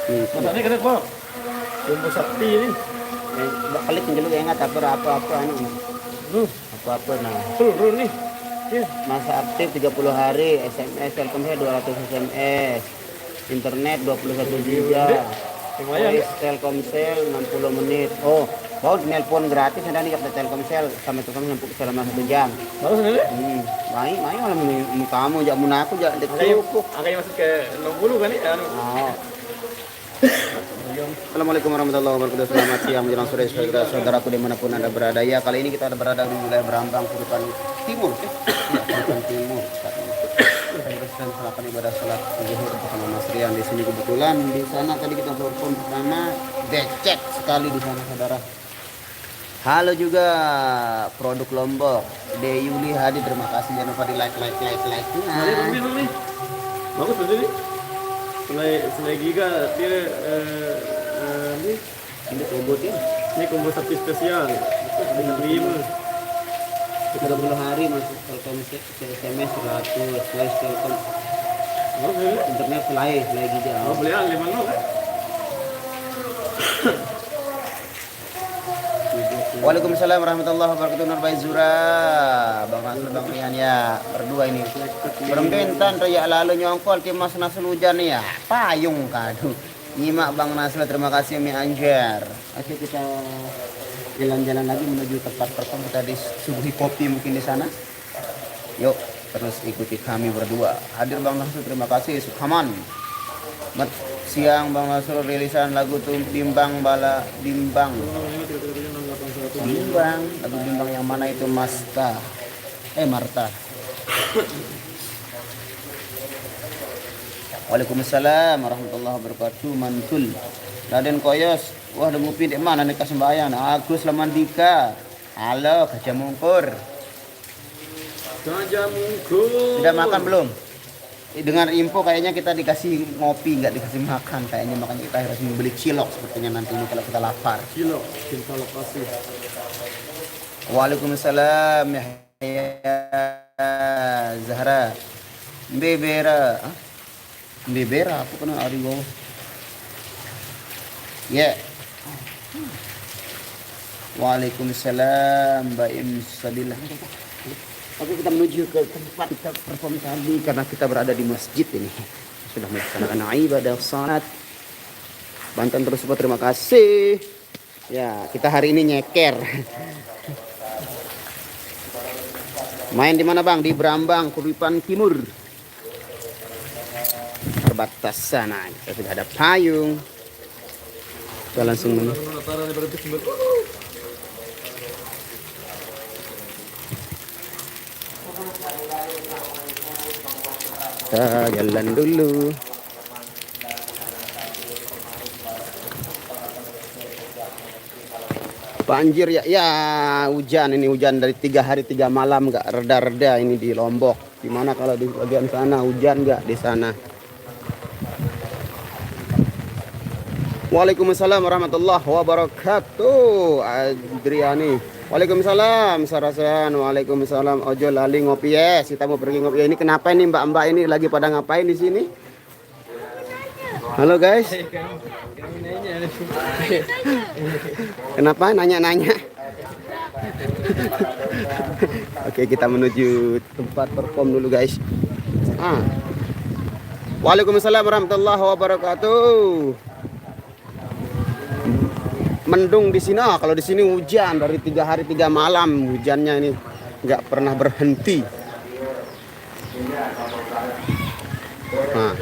Masaknya kena kok. Bumbu sakti ini. Balik dulu ingat apa-apa anu. Apa-apa nah. Seluruh nih. Masa aktif 30 hari, SMS Telkomsel 200 SMS. Internet 21 GB. Voice Telkomsel 60 menit. Oh, mau nelpon gratis ada nih kata Telkomsel sampai tukang nyampe selama 1 jam. Baru sendiri? Main malah mau kamu jak mun aku jak cukup. Angkanya masuk ke 60 kan ya? Oh. Assalamualaikum warahmatullahi wabarakatuh. Selamat siang menjelang sore saudaraku dimanapun anda berada. Ya kali ini kita berada di wilayah Brambang, Kurupan Timur. Kurupan Timur. Kita melakukan ibadah salat zuhur bersama Mas Rian di sini kebetulan. Di sana tadi kita telepon pertama becek sekali di sana saudara. Halo juga produk Lombok. De Yuli Hadi, terima kasih jangan lupa di like. Nih. Bagus betul nih. Selai giga dia Ini combo tim. ini combo sapi spesial. Dengan 5. 30 hari masuk Telkomsel SMS 100 Voice Telkom. Oh, Internet selai giga. oh beli 5 no. Waalaikumsalam warahmatullahi wabarakatuh. Narbai Zura, Bang Nasr, Bang Rian ya berdua ini. Berembentan raya lalu nyongkol tim Mas Nasr hujan ya. Payung kadu. Nyimak Bang Nasr, terima kasih Mi Anjar. Oke kita jalan-jalan lagi menuju tempat perform, kita disuguhi kopi mungkin di sana. Yuk terus ikuti kami berdua. Hadir Bang Nasr, terima kasih. Sukhaman. Siang Bang Nasr rilisan lagu Bimbang Bala Bimbang. Bimbang, lagu Bimbang yang mana itu Marta. Waalaikumsalam warahmatullahi wabarakatuh. Mantul Raden Koyos. Wah ada ngopi di mana nih sembahyang. Agus Lamandika. Halo Gajah Mungkur. Gajah Mungkur. Sudah makan belum? Dengar info kayaknya kita dikasih ngopi, nggak dikasih makan kayaknya, makanya kita harus membeli cilok sepertinya nanti ini kalau kita lapar. Cilok, cinta lokasi. Waalaikumsalam ya Zahra. Bebera apa kena ari bawah. Ya. Waalaikumsalam Mbak Im Sabillah. Oke kita menuju ke tempat kita perform tadi karena kita berada di masjid ini. Sudah melaksanakan ibadah salat. Bantuan terus support, terima kasih. Ya, kita hari ini nyeker. Main di mana Bang? Di Brambang, Kurupan Timur. Perbatasan. Nah, kita sudah ada payung. Kita langsung kita jalan dulu. Banjir ya hujan ini, hujan dari 3 hari 3 malam nggak reda-reda ini di Lombok. Gimana kalau di bagian sana hujan nggak di sana? Waalaikumsalam warahmatullahi wabarakatuh. Adriani. Waalaikumsalam Sarasan. Waalaikumsalam. Ojo lali ngopi ya. Kita mau pergi ngopi. Ini kenapa ini mbak-mbak ini lagi pada ngapain di sini? Halo guys. Kenapa nanya-nanya? Oke, kita menuju tempat perform dulu guys. Waalaikumsalam warahmatullahi wabarakatuh. Mendung di sini. Kalau di sini hujan dari 3 hari 3 malam, hujannya ini nggak pernah berhenti. Nah,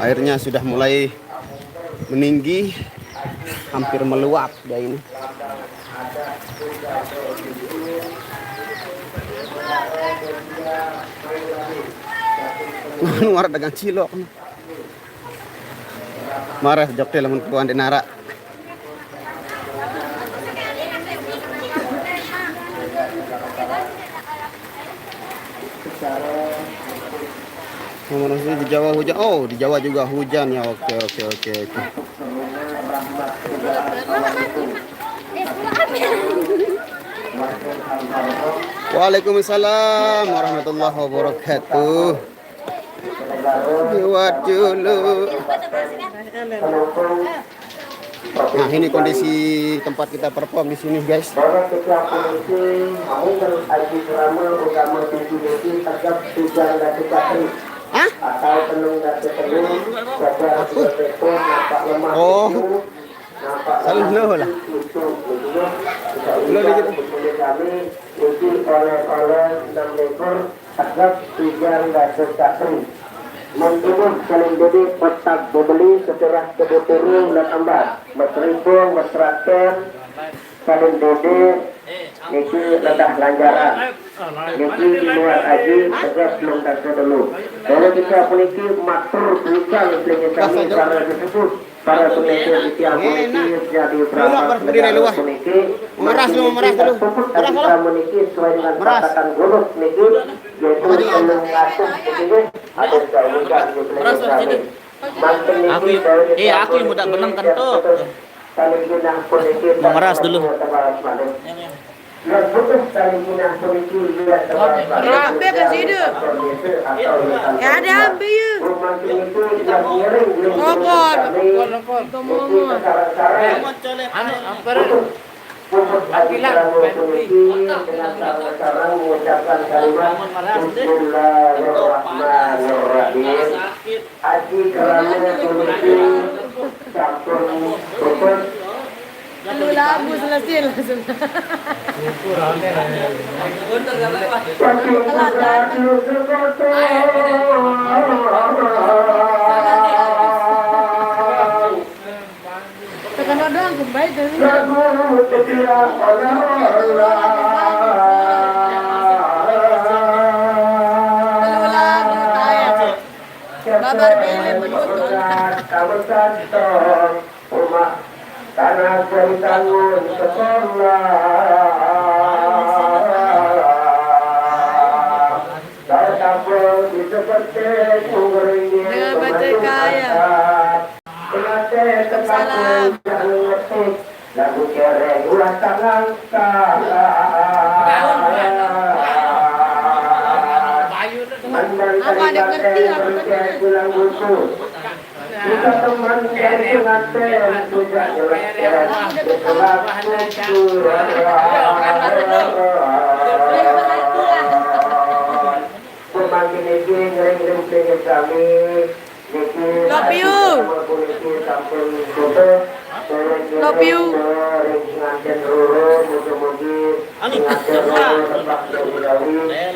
airnya sudah mulai meninggi, hampir meluap ya ini. Luar dagang cilok. Marah jokte lamun kuan denara. Di Jawa hujan. Oh, di Jawa juga hujan ya. Oke. Waalaikumsalam warahmatullahi wabarakatuh. Buat dulu. Nah, ini kondisi tempat kita perform di sini, guys. Hah? Oh, saling dulu lah. Dulu dikit. Menurut saling jadi petak bebeli secerah kebuturu dan ambat mesripo mesraken saling dede niki rendah lanjaran niki luar aji tegas belum dan dulu kalau kita puniki matur bukan selingin kami para tersebut para pemimpin di tiap puniki jadi berapa negara puniki Meras dulu. kita puniki sesuai dengan katakan guru niki yaitu belum ngatur niki ada jauhkan di selingin kami Aku yang mudah benang kan tuh. Memeras dulu. Ambil ke sini. Ya ada ambil. Kokot. Lalu lagu selesai langsung. Tekan doang kembali dari. Babar bele betul. Karena ceritangun sekolah saya tampil di seperti sungguhnya Dengan baca kaya. kenapa ketapun yang ngetik lagu kere ulah tangan Apa ada ngerti apa pulang buku kita teman yang pengantin sudah jelas semakin ini ngering-ngering kami Love you. Love you.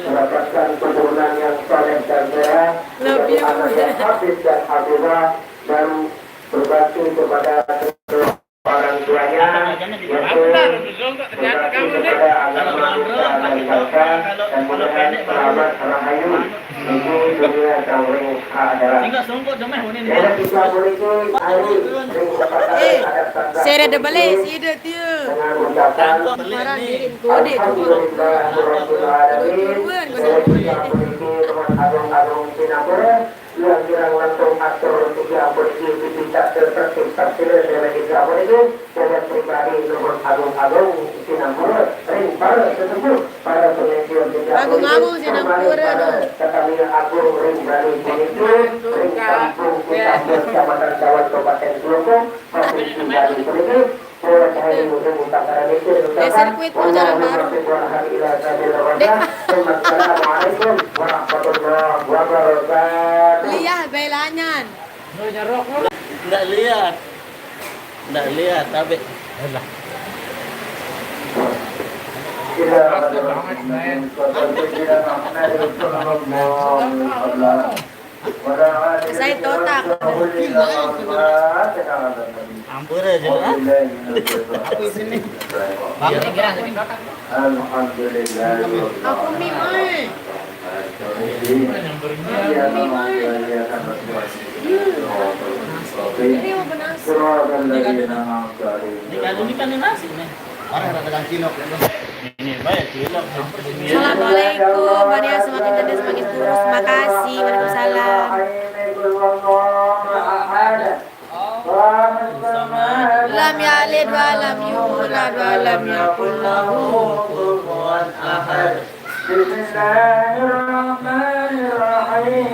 mendapatkan keturunan yang saleh dan sehat. Love you. Hafiz dan hafizah dan berbakti kepada orang tuanya yaitu berbakti kepada agama dan bangsa dan kemudian sahabat Rahayu ini dunia tawring akhirat. Jadi kita berikan hari Saya ada balik, saya ada dia. dengan ucapan Marah dirin kode tu. Alhamdulillahirrahmanirrahim. Saya memiliki teman agung-agung Singapura yang kirang langsung atur tiga polisi tidak tertertib terpilih dengan tiga polisi. Saya pribadi nomor agung-agung Singapura ring para tersebut para pemimpin tiga Agung-agung Singapura tu. kami agung ring dari polisi ring kampung kita Kecamatan Dawat Kabupaten Selokong provinsi dari polisi. Sirkuit tu jalan baru. Assalamualaikum warahmatullahi wabarakatuh. Lihat belanyan. Nggak lihat tapi Saya totak. ampun aja lah. Alhamdulillah. Aku mimai. Ini mau benasi. Ini kan nasi nih. Ini banyak cilok. Assalamualaikum. Maria semakin cerdas semakin kurus. Terima kasih. Waalaikumsalam. Lam yalid wa lam yulad wa lam yakul lahu kufuwan ahad. Bismillahirrahmanirrahim.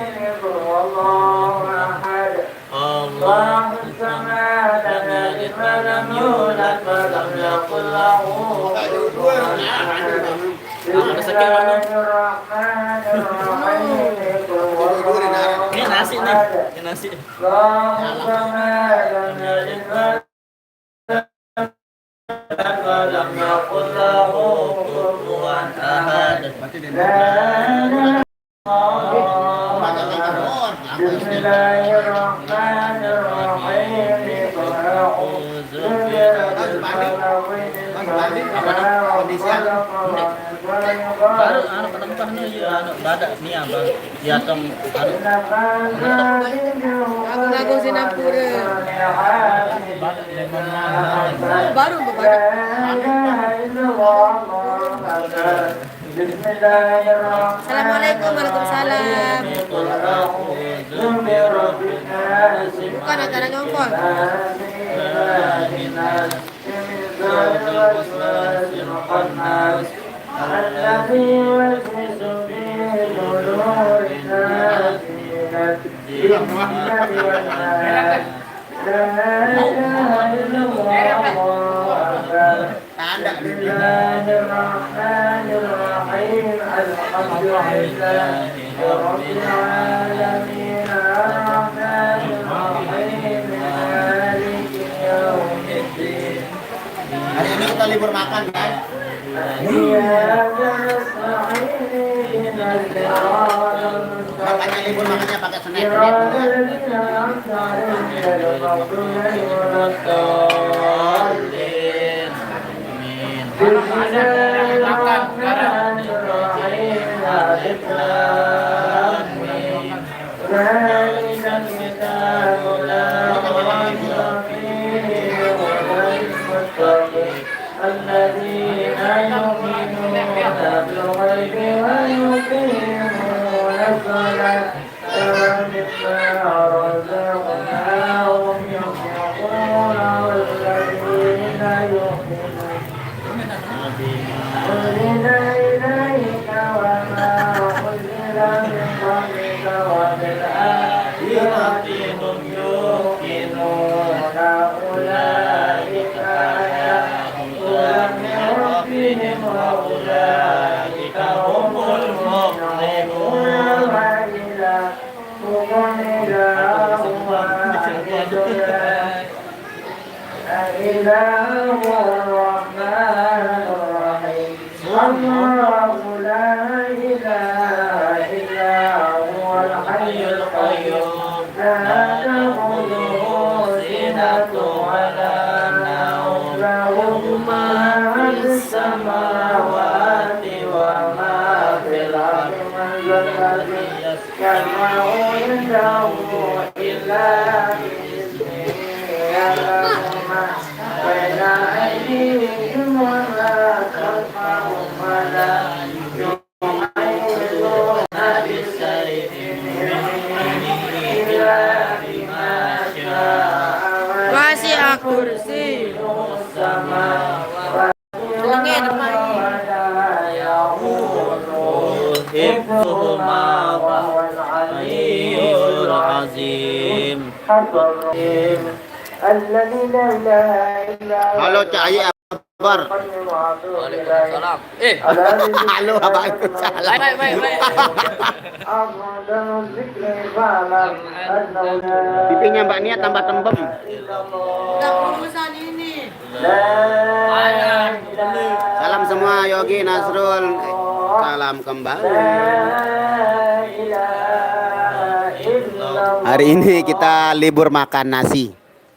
nasi nih. Ini nasi. Walam yakul lahu kufuwan ahad. Bismillahirrahmanirrahim. Baru anu penempah nih anu badak nih abang. Ya tong anu Agung Sinapura. Baru badak. Assalamualaikum warahmatullahi wabarakatuh. Bukan ada ngongkol. الذي يوسوس في صدور الناس من الجنة والناس لا إله إلا الله بسم الله الرحمن الرحيم الحمد لله رب العالمين الرحمن الرحيم مالك يوم الدين. Hari ini kita libur makan kan? إياك نستعين اهدنا الصراط Makanya libur makannya pakai صراط snack. الذين أنعمت عليهم غير المغضوب عليهم ولا الضالين. بسم الله الرحمن الرحيم ألف لام ميم ذلك الكتاب لا ريب فيه هدى للمتقين الذين يؤمنون بالغيب ويقيمون الصلاة ومما رزقناهم ينفقون والذين يؤمنون أنزل إليك وما أنزل من قبلك وبالآخرة هم يوقنون أولئك يأخذون من ربهم وأولئك هم المفلحون وإلهكم إله واحد إله الرحمن الرحيم الله لا إله إلا هو الحي القيوم لا تأخذه سنة ولا نوم له ما في السماوات وما في الأرض من ذا الذي يشفع عنده إلا بإذنه يعلم ما بين أيديهم وما خلفهم ولا يحيطون بشيء من علمه إلا بما شاء Wasi'a kursi. السماوات Langit depan. ولا يؤوده hifdzuhuma وهو العلي al azim. الرحيم الذي لا إله إلا هو Halo Cak Ayi Akbar. Waalaikumsalam. Halo Abang salam. Pipinya Mbak Nia tambah tembem. Udah urusan ini. Salam semua Yogi Nasrul. Salam kembali. Hari ini kita libur makan nasi.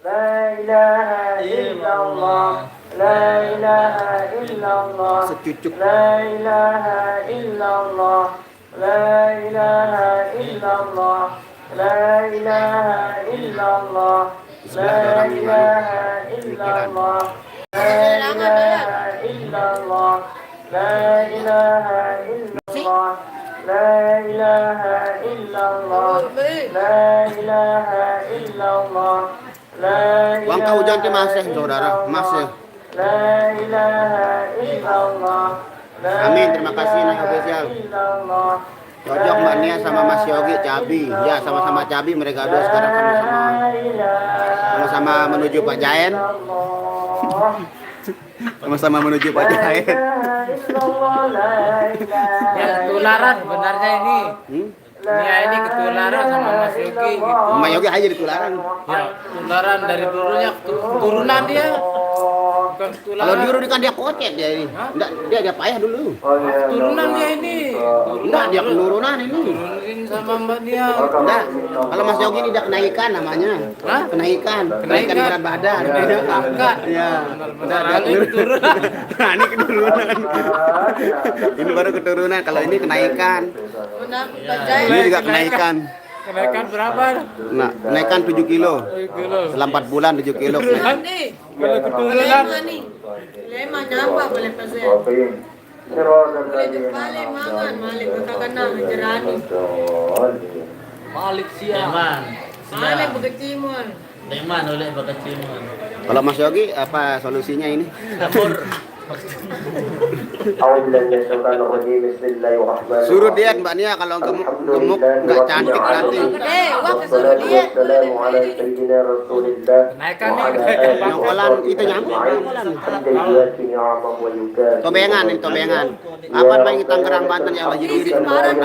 لا إله إلا الله لا إله إلا الله Secucuk. لا إله إلا الله لا إله إلا الله لا إله إلا الله لا إله إلا الله لا إله إلا الله لا إله إلا الله لا إله إلا الله لا إله إلا الله Uang kau hujan ke masih saudara, masih. La ilaha illallah. Amin, terima kasih Naik Official. Cocok Mbak Nia sama Mas Yogi Cabi. Ya, sama-sama Cabi mereka dua sekarang sama-sama menuju Pak Jaen. Sama-sama menuju Pak Jaen. Ya, tularan benarnya ini. Nia ini ketularan sama Mas Yogi gitu. Mas Yogi aja ditularan. Ya, ketularan dari dulunya turunan dia. Bukan ketularan. Kalau dulu kan dia kocet dia ini. Enggak, dia payah dulu. Turunan dia ini. Enggak, dia penurunan ini. Turunin sama Mbak Nia. Enggak. Kalau Mas Yogi ini dia kenaikan namanya. Hah? Kenaikan berat badan. Enggak. Iya. Udah ini turunan. Nah, ini keturunan. Ini baru keturunan. Kalau ini kenaikan. Ini juga kenaikan. Kenaikan berapa? Nah, kenaikan 7 kilo. Setelah 4 bulan 7 kilo. Kalau keturunan. Lema nyapa boleh pasir. Boleh balik mangan, malik berkakana jerani. Malik siang. Malik berkecimun. Deman oleh berkecimun. Kalau Mas Yogi apa solusinya ini? Suruh diet Mbak Nia, kalau gemuk nggak cantik nanti. Wah kesuruh dia. Naikkan nih. Nongkolan itu nyamuk. Tobengan ini tobengan. Apa bagi Tangerang Banten ya lagi diri Tangerang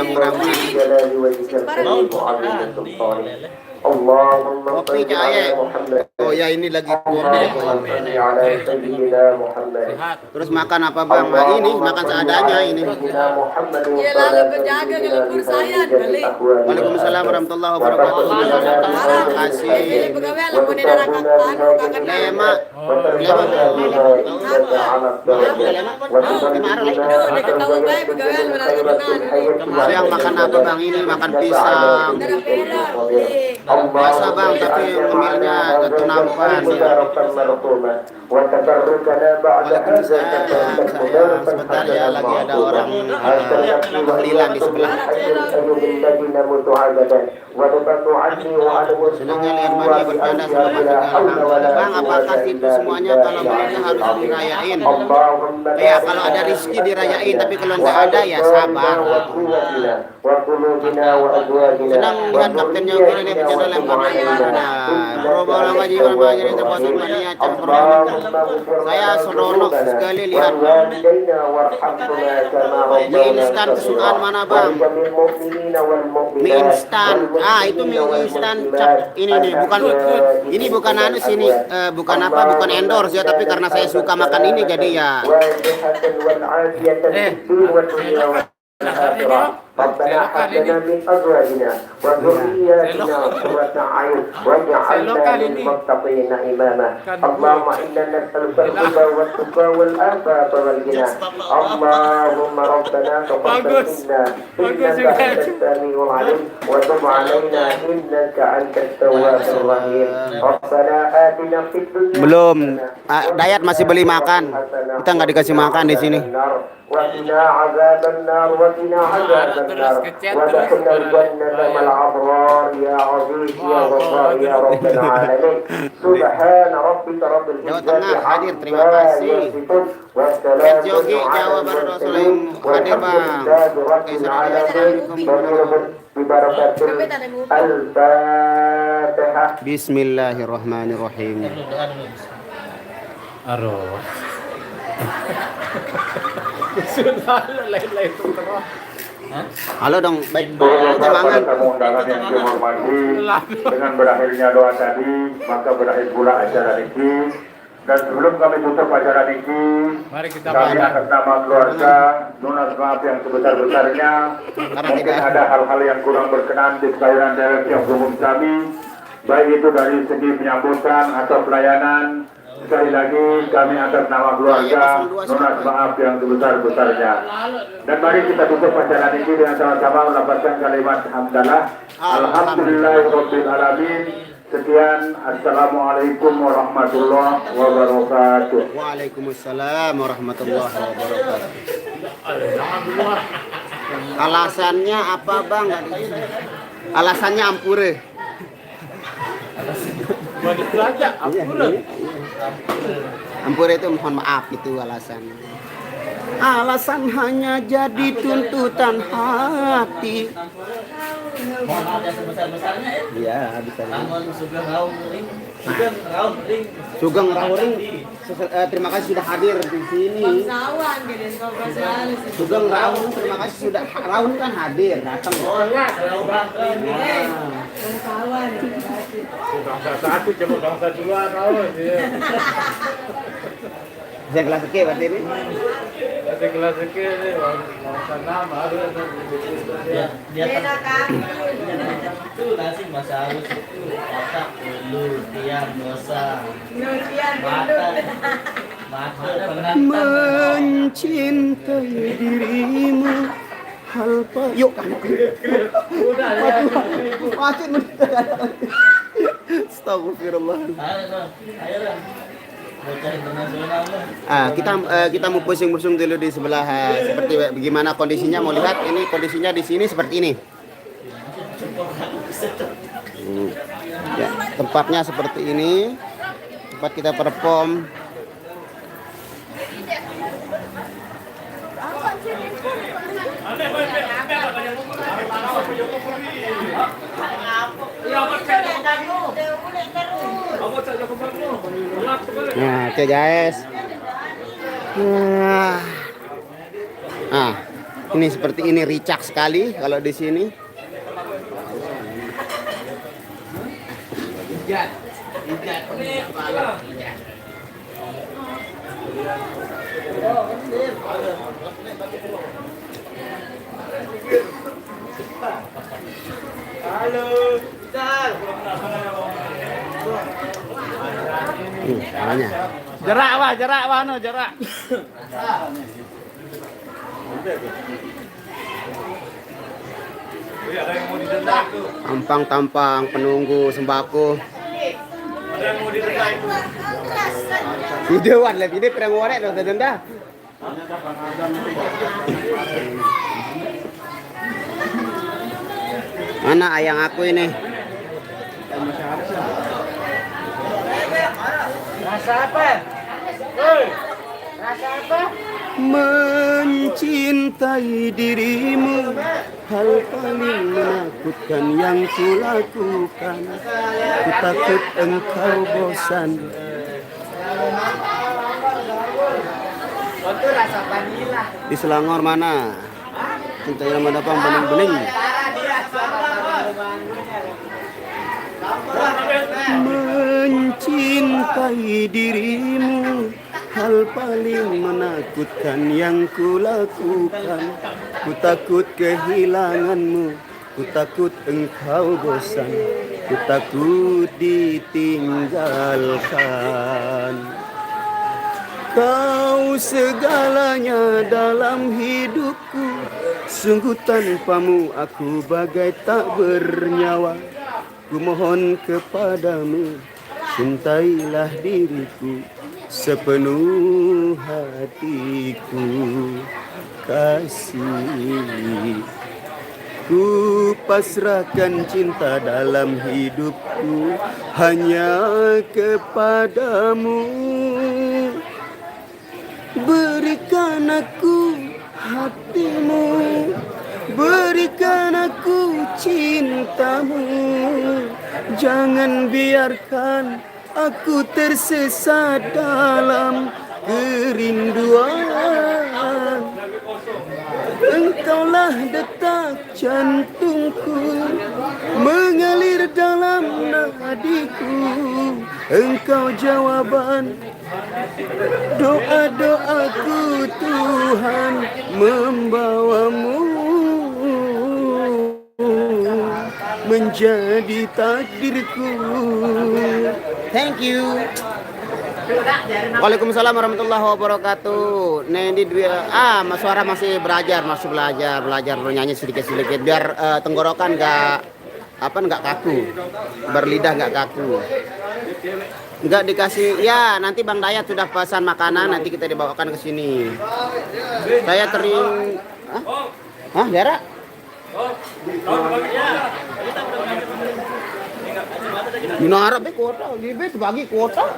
Kopi cahaya. Oh ya ini lagi kopi. Terus makan apa Bang? Nah, ini makan seadanya ini. Dia lalu berjaga ngelebur saya kali. Waalaikumsalam warahmatullahi wabarakatuh. Terima kasih. Pegawai lah mau neraka tanu kakak Lema. Dia ketawa baik pegawai lu neraka benar. Siang makan apa Bang? Ini makan pisang. Biasa Bang, tapi pemilnya tentu nampan. Sebentar ya, lagi ada orang tahlilan di sebelah. Senangnya lihat Mania bercanda sama Bang, apakah itu semuanya kalau begitu harus dirayain? Ya, kalau ada rezeki dirayain, tapi kalau nggak ada ya sabar. Senang lihat kaptennya gue ini bercanda lempar. Nah, berubah lama jiwa banyak yang terpasang Mania program. Saya seronok sekali lihat mie instan kesukaan mana Bang? Mie instan. Itu mie instan ini nih bukan anu sini bukan apa bukan endorse ya, tapi karena saya suka makan ini jadi ya. ربنا هب لنا من ازواجنا وذرياتنا قرة اعين واجعلنا للمتقين اماما اللهم انا نسالك الهدى والتقى والعفاف والغنى اللهم ربنا تقبل منا انك انت السميع العليم وتب علينا انك انت التواب الرحيم ربنا اتنا في الدنيا Belum. Dayat masih beli makan. Kita nggak dikasih makan di sini. وقنا عذاب النار وقنا عذاب النار ودخلنا الجنة مع الأبرار يا عزيز يا غفار يا رب العالمين سبحان ربك رب Jawa العزة Tengah hadir, terima عما kasih. يصفون Ed والسلام Yogi Jawa على Barat المرسلين hadir Bang. والحمد لله رب العالمين ببركة الفاتحة. Bismillahirrahmanirrahim. Aduh. Sudah lain-lain terus. Halo dong, baik. Bapak Semangat. tamu undangan yang dihormati, dengan berakhirnya doa tadi, maka berakhir pula acara ini. Dan sebelum kami tutup acara ini, Mari kita kami makan. atas nama keluarga, lunas maaf yang sebesar-besarnya. Mungkin ada hal-hal yang kurang berkenan di saluran direksi yang umum kami, baik itu dari segi penyambutan atau pelayanan. Sekali lagi kami atas nama keluarga lunas maaf yang sebesar-besarnya. Dan mari kita tutup acara ini dengan sama-sama melafazkan kalimat hamdalah. Alhamdulillahirabbil alamin. Sekian, assalamualaikum warahmatullahi wabarakatuh. Waalaikumsalam warahmatullahi wabarakatuh. Alasannya apa Bang? Alasannya ampure. Ampure itu mohon maaf itu alasannya. alasan hanya jadi tuntutan hati. Mohon maaf yang sebesar-besarnya ya. Iya, bisa. Namun Sugeng Raung Ring. Sugeng Raung Ring. Sugeng Rawuring, terima kasih sudah hadir di sini. Sugeng Raung, terima kasih sudah. Raung kan hadir, datang. Bangsa satu cuma bangsa dua tahu dia. Saya kelas ke berarti ini. Ada kelas sekian ni bangsa nama ada. Dia itu nasi bahasa halus itu otak ulu tiang dosa mata penantang Mencintai dirimu hal yuk kan. Makin Astagfirullah. ayo lah bocah internasional lah. Kita mau pusing-pusing dulu di sebelah seperti bagaimana kondisinya, mau lihat ini kondisinya di sini seperti ini. Ya, tempatnya seperti ini. Tempat kita perform. Nah, oke guys. Nah, ini seperti ini ricak sekali kalau di sini. Namanya. Jarak no jarak. Ada yang mau didenda itu. Tampang-tampang penunggu sembako. Ada yang mau didenda itu. Videoan lah, ini perang warek dah denda. Mana ayang aku ini? Rasa apa? Rasa apa? Mencintai dirimu hal paling menakutkan yang kulakukan. Ku takut engkau bosan. Itu rasa vanila. Di Selangor mana? Cinta yang mendapat bening-bening. Mencintai dirimu hal paling menakutkan yang kulakukan. Ku takut kehilanganmu, ku takut engkau bosan, ku takut ditinggalkan. Kau segalanya dalam hidupku, sungguh tanpamu aku bagai tak bernyawa. Ku mohon kepadamu, cintailah diriku sepenuh hatiku. Kasih, ku pasrahkan cinta dalam hidupku hanya kepadamu. Berikan aku hatimu, berikan aku cintamu. Jangan biarkan aku tersesat dalam kerinduan. Engkaulah detak jantungku, mengalir dalam nadiku. Engkau jawaban doa-doaku, Tuhan membawamu menjadi takdirku. Thank you. Waalaikumsalam warahmatullahi wabarakatuh. Nendi Mas Suara masih masih belajar bernyanyi sedikit-sedikit biar tenggorokan nggak kaku, berlidah nggak kaku. Nggak dikasih ya, nanti Bang Dayat sudah pesan makanan, nanti kita dibawakan ke sini. Saya Dera? Minarap kuota, libet bagi kuota.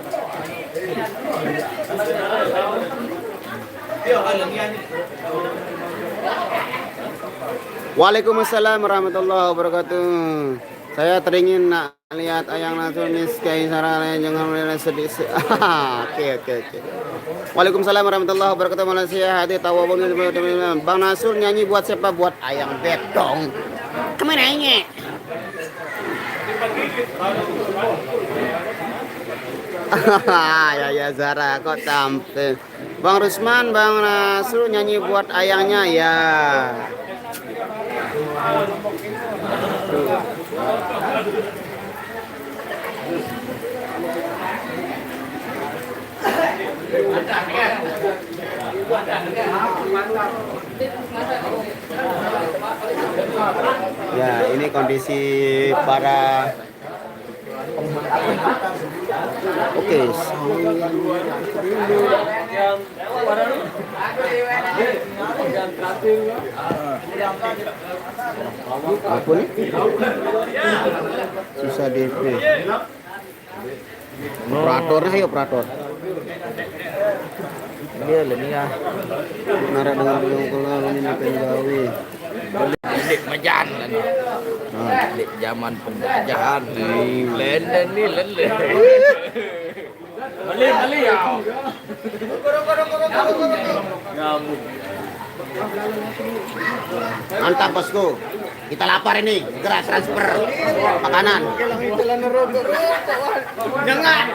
Waalaikumsalam warahmatullahi wabarakatuh. Saya teringin nak lihat ayang langsung miskai sarana jangan sedih. Oke. Waalaikumsalam warahmatullahi wabarakatuh. Malaysia hati tawa Bang Nasur nyanyi buat siapa? Buat ayang betong. Kemana ini? Ya Zara kok tampil. Bang Rusman, Bang Nasur nyanyi buat ayangnya ya. Ya, ini kondisi para oke. Apa nih? Susah DP. Operatornya ayo operator. Dia lebih ya. Nara dengan kalau ini makan gawe. Dek majan kan. Dek zaman penjajahan. Lenden ni lenden. Balik ya. Mantap bosku. Kita lapar ini. Segera transfer makanan. Jangan.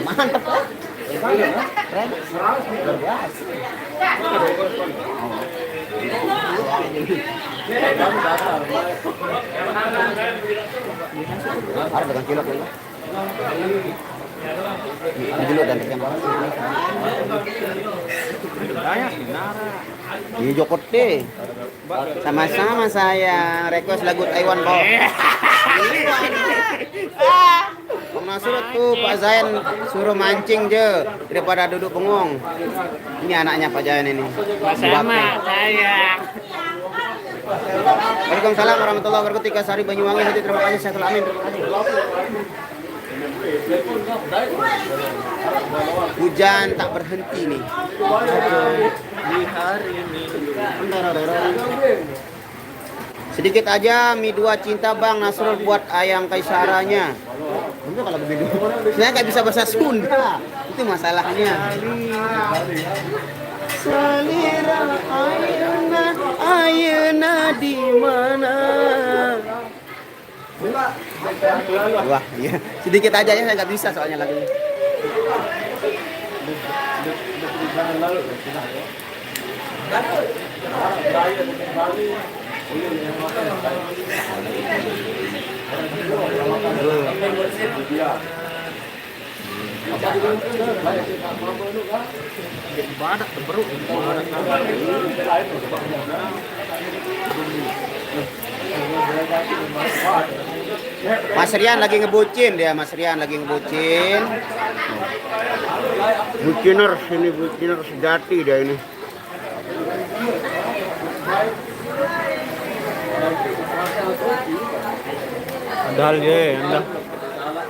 Mantap. Keren. Luar biasa. Ada dengan kilo kilo. Dulu dan tekan di Jokote. Sama-sama saya request lagu Taiwan Bang. Bang Nasur tuh Pak Zain suruh mancing je daripada duduk bengong. Ini anaknya Pak Zain ini. Sama saya. Waalaikumsalam warahmatullahi wabarakatuh. Tiga Sari Banyuwangi. Hati terima kasih. Saya amin. Hujan tak berhenti nih. Di hari ini. Sedikit aja mie 2 cinta Bang Nasrul buat ayam kaisaranya. Bener kalau begitu. Saya nggak bisa bahasa Sunda. Itu masalahnya. Salira ayuna di mana? Wah, iya. Sedikit aja ya, saya nggak bisa soalnya lagunya. Badak beruk. Mas Rian lagi ngebucin dia, Mas Rian lagi ngebucin. Buciner, ini buciner sejati dia ini. Padahal dia anda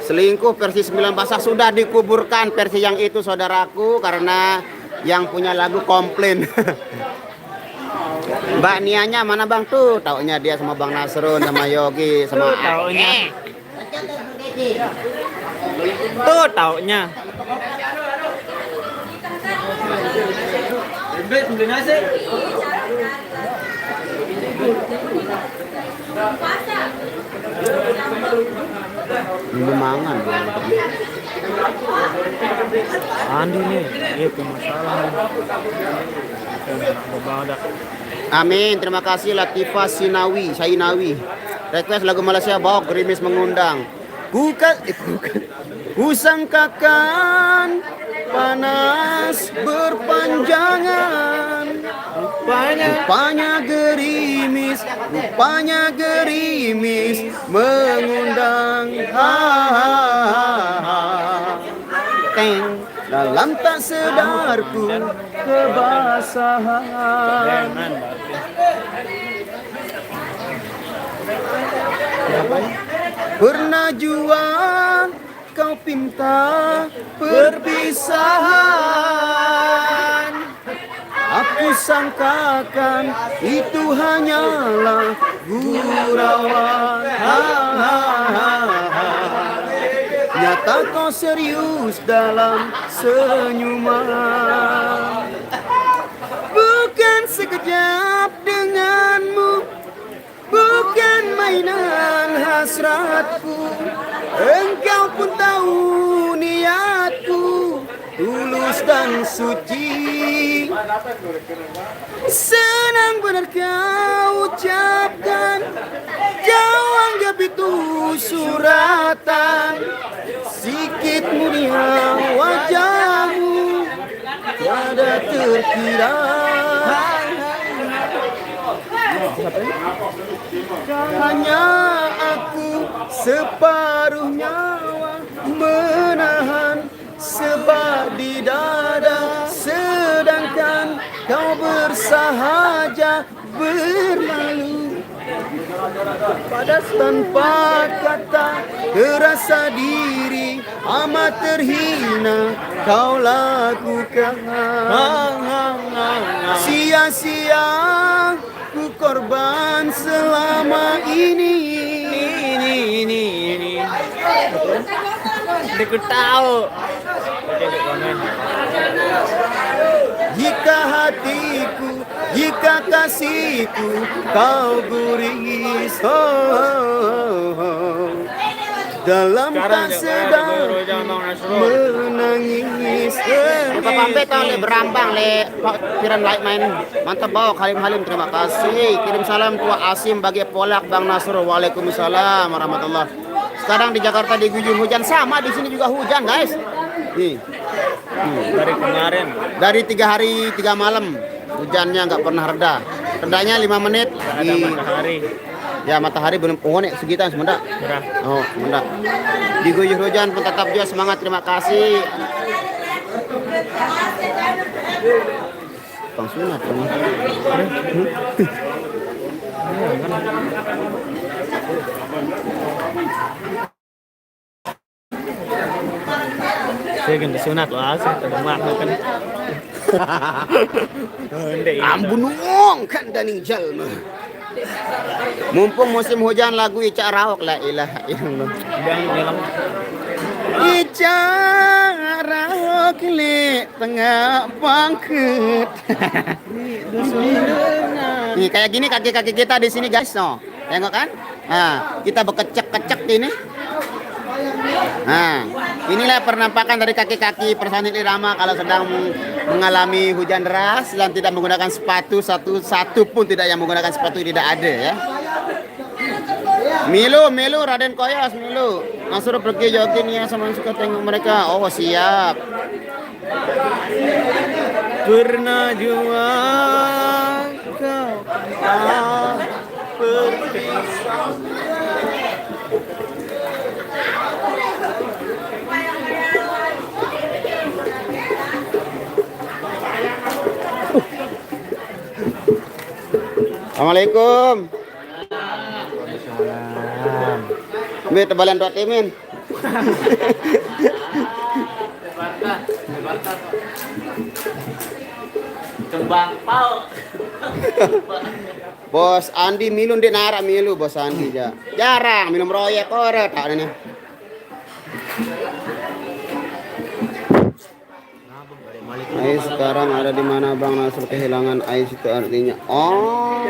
Selingkuh versi 9 basah sudah dikuburkan versi yang itu saudaraku karena yang punya lagu komplain. Mbak Nianya mana Bang tuh? Taunya dia sama Bang Nasrun sama Yogi sama Taunya. Tuh taunya. Beli nasi. Ini mangan. Andi nih, itu masalah. Badak. Amin, terima kasih Latifah Sainawi. Request lagu Malaysia bawa gerimis mengundang. Bukan. Kusangkakan panas berpanjangan. Rupanya gerimis mengundang. Teng dalam tak sedarku kebasahan. Pernah juang kau pinta perpisahan, aku sangkakan itu hanyalah gurauan. Nyata kau serius dalam senyuman. Bukan sekejap denganmu, bukan mainan hasratku. Engkau pun tahu niatku tulus dan suci. Senang benar kau ucapkan, kau anggap itu suratan. Sikit mulia wajahmu tiada terkira. Hanya aku separuh nyawa menahan sebab di dada, sedangkan kau bersahaja berlalu. Padas tanpa kata, terasa diri amat terhina kau lakukan. Sia-sia ku korban selama ini. Aku tahu. Jika hatiku, jika kasihku kau guris, dalam tak sedang menangis. Kita pamit le berambang le piran light main. Mantap bawa Halim terima kasih. Kirim salam tua Asim bagi Polak Bang Nasrul. Waalaikumsalam warahmatullah. Sekarang di Jakarta diguyur hujan, sama di sini juga hujan guys. Nih. Dari kemarin. Dari 3 hari 3 malam hujannya nggak pernah reda. Redanya 5 menit Ada matahari. Ya matahari belum pohon segitu semendak. Oh, semendak. Diguyur hujan pun tetap juga semangat. Terima kasih. Bang sunat kamu. Saya ganti sunat loh, asal terdemak kan. Ambun wong kan daning jalma. Mumpung musim hujan lagu Ica Raok, la ilaha illallah. Ica Raok le tengah bangkit. Nih kayak gini kaki-kaki kita di sini guys, no. Tengok kan? Nah, kita bekecek-kecek ini. Nah, inilah penampakan dari kaki-kaki personil irama kalau sedang mengalami hujan deras dan tidak menggunakan sepatu, satu pun tidak yang menggunakan sepatu, tidak ada ya. Milu Raden Koyos, Milu. Nasur pergi jogging ya sama suka tengok mereka. Oh, siap. Pernah jua kau berpisah. Assalamualaikum. Be tebalan dot imin. Kembang pau. Bos Andi minum di nara milu Bos Andi ja. Jarang minum royek ora tak ini. Ais sekarang ada di mana Bang Nasrul kehilangan Ais itu artinya. Oh.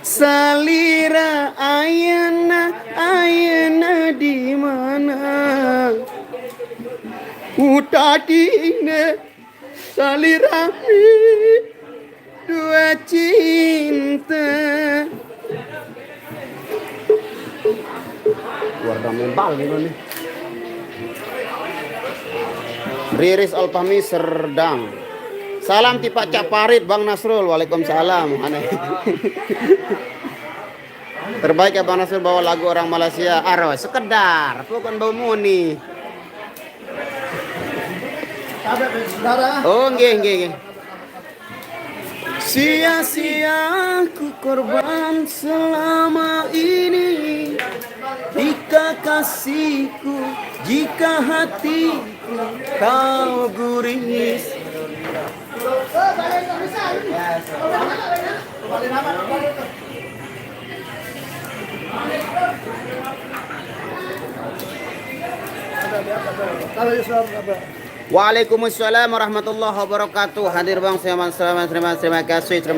Salira ayana di mana? Utadine salira dua cinta. Warga membal gitu nih. Riris Alfahmi Serdang. Salam tipe Cak Parit Bang Nasrul. Waalaikumsalam. Aneh. Terbaik ya Bang Nasrul bawa lagu orang Malaysia. Aro sekedar bukan bau muni. Oh nggih. Sia-sia ku korban selama ini. Jika kasihku, jika hatiku kau guris. Waalaikumsalam warahmatullahi wabarakatuh. Hadir bang, terima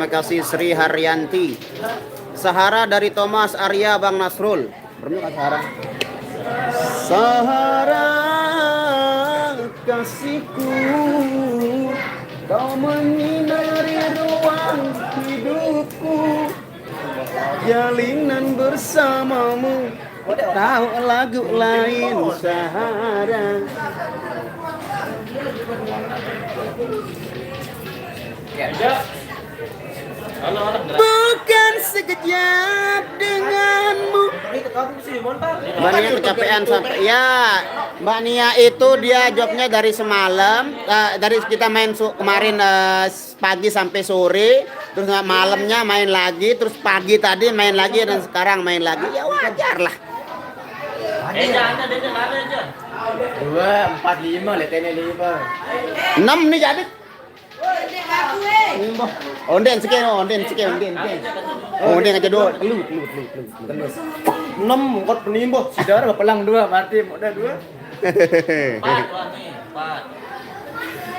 kasih Sri Haryanti. Sahara dari Thomas Arya Bang Nasrul. Sahara. Sahara kasihku, kau menyinari ruang hidupku, jalinan bersamamu, tahu lagu lain Sahara. Bukan sekejap denganmu. Mbak Nia kecapean sampai ya. Mbak Nia itu dia jobnya dari semalam, dari kita main kemarin pagi sampai sore, terus malamnya main lagi, terus pagi tadi main lagi dan sekarang main lagi. Ya wajar lah. 2, 4, 5, lihat ini 5. 6 nih jadi. Onden sekian. Onden aja dulu. 6 kot penimbuh, sidar pelang 2, mati udah 2.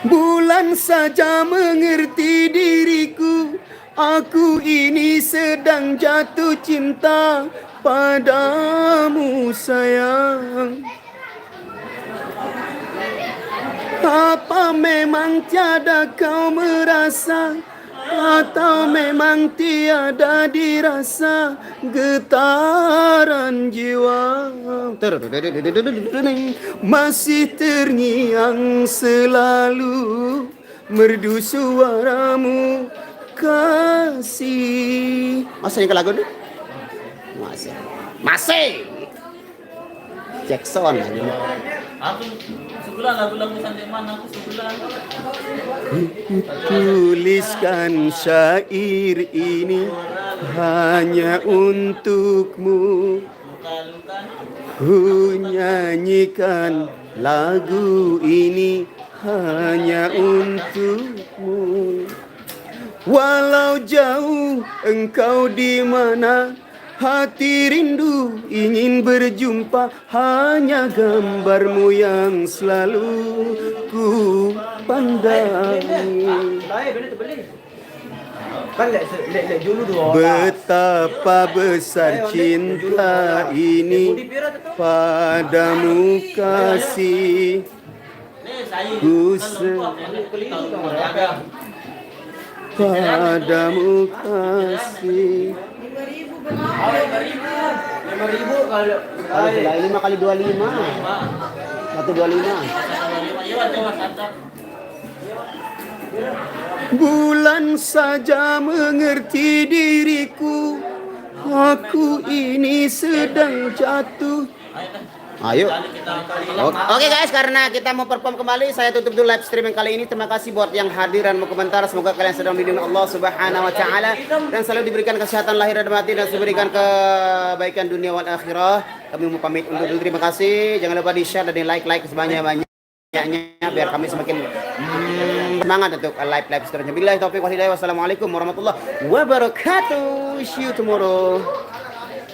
Bulan saja mengerti diriku, aku ini sedang jatuh cinta padamu sayang. Apa memang tiada kau merasa, atau memang tiada dirasa getaran jiwa, masih terngiang selalu merdu suaramu kasih. Masih ke lagu ni? Masih Jackson lagi. Aku sebulan lagu-lagu sampai mana aku sebulan. Tuliskan syair ini hanya untukmu, ku nyanyikan lagu ini hanya untukmu. Walau jauh engkau di mana, hati rindu ingin berjumpa, hanya gambarmu yang selalu ku pandangi. Betapa besar cinta ini padamu kasih, ku padamu kasih. 5.000 kalau 5 kali 25. 125. Bulan saja mengerti diriku, aku ini sedang jatuh. Ayo. Oke guys, karena kita mau perform kembali, saya tutup dulu live streaming kali ini. Terima kasih buat yang hadir dan mau komentar. Semoga kalian sedang dilindungi Allah Subhanahu wa taala dan selalu diberikan kesehatan lahir dan batin dan diberikan kebaikan dunia wal akhirah. Kami mau pamit undur dulu. Terima kasih. Jangan lupa di-share dan di-like sebanyak-banyaknya biar kami semakin semangat untuk live seterusnya. Billahi taufiq wal hidayah. Wassalamualaikum warahmatullahi wabarakatuh. See you tomorrow.